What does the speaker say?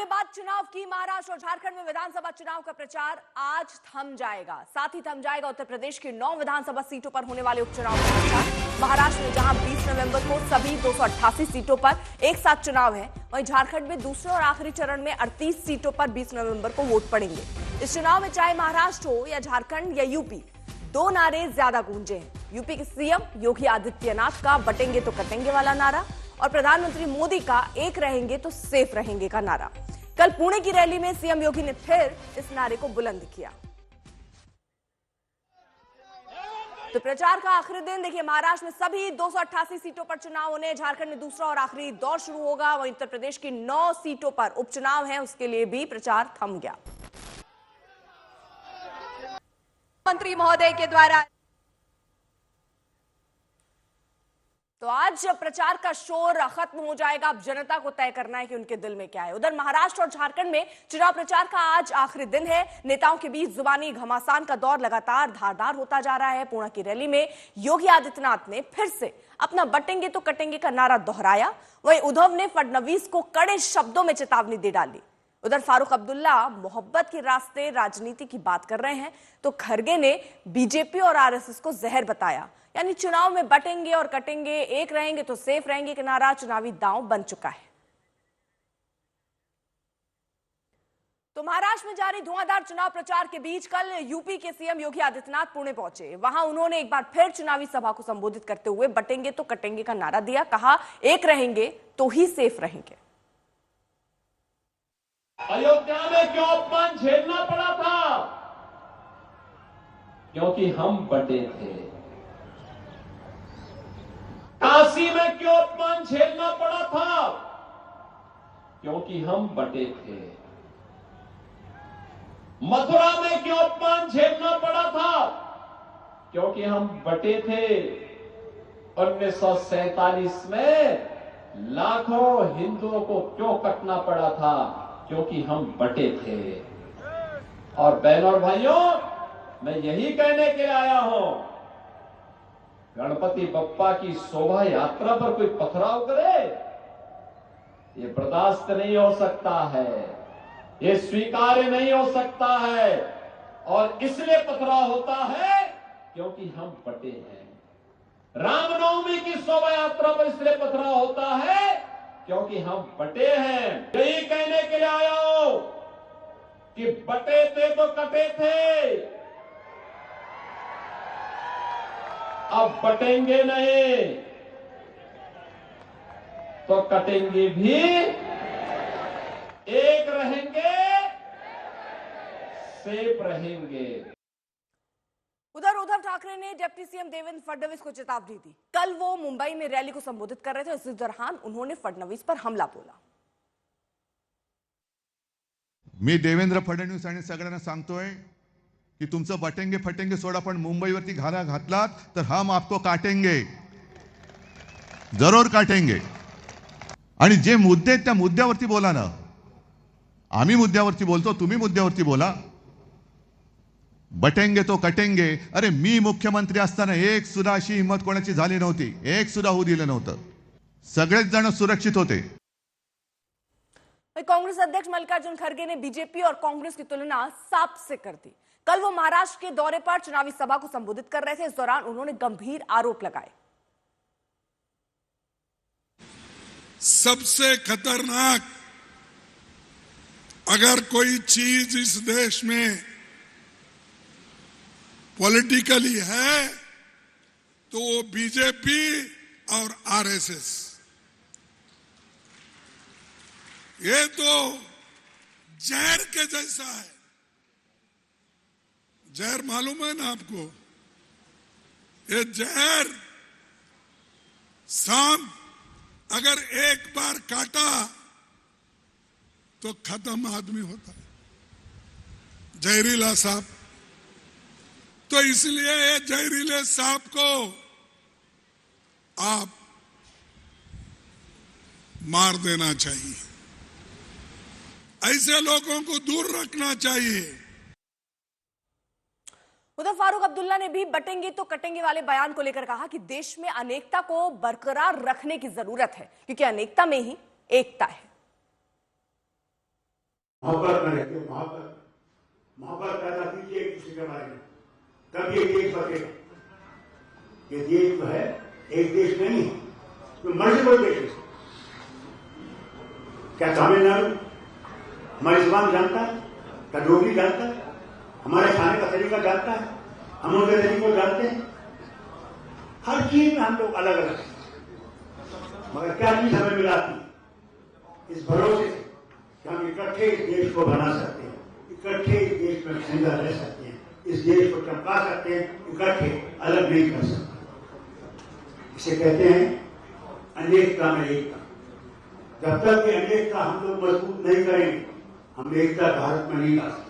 बाद चुनाव की महाराष्ट्र और झारखंड में विधानसभा चुनाव का प्रचार आज थम जाएगा। साथ ही थम जाएगा उत्तर प्रदेश की 9 विधानसभा सीटों पर होने वाले उपचुनाव का प्रचार। महाराष्ट्र में जहां 20 नवंबर को सभी 288 सीटों पर एक साथ चुनाव है, वहीं झारखंड में दूसरे और आखिरी चरण में 38 सीटों पर 20 नवंबर को वोट पड़ेंगे। इस चुनाव में चाहे महाराष्ट्र हो या झारखंड या यूपी, दो नारे ज्यादा गूंजे हैं। यूपी के सीएम योगी आदित्यनाथ का बटेंगे तो कटेंगे वाला नारा और प्रधानमंत्री मोदी का एक रहेंगे तो सेफ रहेंगे का नारा। कल पुणे की रैली में सीएम योगी ने फिर इस नारे को बुलंद किया। तो प्रचार का आखिरी दिन देखिए, महाराष्ट्र में सभी 288 सीटों पर चुनाव होने, झारखंड में दूसरा और आखिरी दौर शुरू होगा। वहीं उत्तर प्रदेश की 9 सीटों पर उपचुनाव है, उसके लिए भी प्रचार थम गया। मंत्री महोदय के द्वारा तो आज प्रचार का शोर खत्म हो जाएगा। अब जनता को तय करना है कि उनके दिल में क्या है। उधर महाराष्ट्र और झारखंड में चुनाव प्रचार का आज आखिरी दिन है। नेताओं के बीच जुबानी घमासान का दौर लगातार धारदार होता जा रहा है। पुणे की रैली में योगी आदित्यनाथ ने फिर से अपना बटेंगे तो कटेंगे का नारा दोहराया। वहीं उद्धव ने फडणवीस को कड़े शब्दों में चेतावनी दे डाली। उधर फारूक अब्दुल्ला मोहब्बत के रास्ते राजनीति की बात कर रहे हैं, तो खरगे ने बीजेपी और आरएसएस को जहर बताया। यानी चुनाव में बटेंगे और कटेंगे, एक रहेंगे तो सेफ रहेंगे का नारा चुनावी दांव बन चुका है। तो महाराष्ट्र में जारी धुआंधार चुनाव प्रचार के बीच कल यूपी के सीएम योगी आदित्यनाथ पुणे पहुंचे। वहां उन्होंने एक बार फिर चुनावी सभा को संबोधित करते हुए बटेंगे तो कटेंगे का नारा दिया। कहा, एक रहेंगे तो ही सेफ रहेंगे। अयोध्या में क्यों अपमान झेलना पड़ा था? क्योंकि हम बटे थे। काशी में क्यों अपमान झेलना पड़ा था? क्योंकि हम बटे थे। मथुरा में क्यों अपमान झेलना पड़ा था? क्योंकि हम बटे थे। 1947 में लाखों हिंदुओं को क्यों कटना पड़ा था? क्योंकि हम बटे थे। और बहनों और भाइयों, मैं यही कहने के आया हूं, गणपति बप्पा की शोभा यात्रा पर कोई पथराव करे, ये बर्दाश्त नहीं हो सकता है, ये स्वीकार्य नहीं हो सकता है। और इसलिए पथराव होता है क्योंकि हम बटे हैं। रामनवमी की शोभा यात्रा पर इसलिए पथराव होता है क्योंकि हम बटे हैं। यही कहने के लिए आया हूं कि बटे थे तो कटे थे, अब बटेंगे नहीं तो कटेंगे भी, एक रहेंगे, सेफ रहेंगे। उधर उद्धव ठाकरे ने डिप्टी सीएम देवेंद्र फडणवीस को चेतावनी दी। कल वो मुंबई में रैली को संबोधित कर रहे थे। इस दौरान उन्होंने फडणवीस पर हमला बोला। मी देवेंद्र फडणवीस आणि सगळ्यांना सांगतोय की तुमचं बटेंगे फटेंगे सोडा, पण मुंबईवरती घाला घातलात तर हम आपको काटेंगे, जरूर काटेंगे। आणि जे मुद्दे त्या मुद्द्यावरती बोला ना। आम्ही मुद्द्यावरती बोलतो, तुम्ही मुद्द्यावरती बोला। बटेंगे तो कटेंगे, अरे मी मुख्यमंत्री असताना एक सुद्धा अशी हिम्मत कोणाची झाली नव्हती, एक सुद्धा होऊ दिलं नव्हतं। सगळेच जण सुरक्षित होते। कांग्रेस अध्यक्ष मल्लिकार्जुन खड़गे ने बीजेपी और कांग्रेस की तुलना सांप से कर दी। कल वो महाराष्ट्र के दौरे पर चुनावी सभा को संबोधित कर रहे थे। इस दौरान उन्होंने गंभीर आरोप लगाए। सबसे खतरनाक अगर कोई चीज इस देश में पॉलिटिकली है तो वो बीजेपी और आरएसएस। ये तो जहर के जैसा है। जहर मालूम है ना आपको? ये जहर सांप अगर एक बार काटा तो खत्म आदमी होता है, जहरीला सांप। तो इसलिए ये जहरीले सांप को आप मार देना चाहिए। ऐसे लोगों को दूर रखना चाहिए। उधर फारूक अब्दुल्ला ने भी बटेंगे तो कटेंगे वाले बयान को लेकर कहा कि देश में अनेकता को बरकरार रखने की जरूरत है, क्योंकि अनेकता में ही एकता है। मोहब्बत में रहते, मोहब्बत पैदा कीजिए एक दूसरे के बारे में, तब ये देश बचेगा। ये देश जो है एक देश नहीं है, तो मल्टीपल देश है। क्या तमिलनाडु हमारी जुबान जानता है? क्या डोगरी जानता है? हमारे खाने का तरीका जानता है? हम उनके तरीके को जानते हैं? हर चीज में हम लोग अलग अलग हैं, मगर क्या चीज हमें मिलाती? इस भरोसे से कि हम इकट्ठे इस देश को बना सकते हैं, इकट्ठे इस देश में जिंदा रह सकते हैं, इस देश को चमका सकते हैं, इकट्ठे अलग नहीं कर सकते। इसे कहते हैं अनेकता में एकता। जब तक कि अनेकता हम लोग मजबूत नहीं करेंगे, हम एकता भारत में नहीं ला सकते।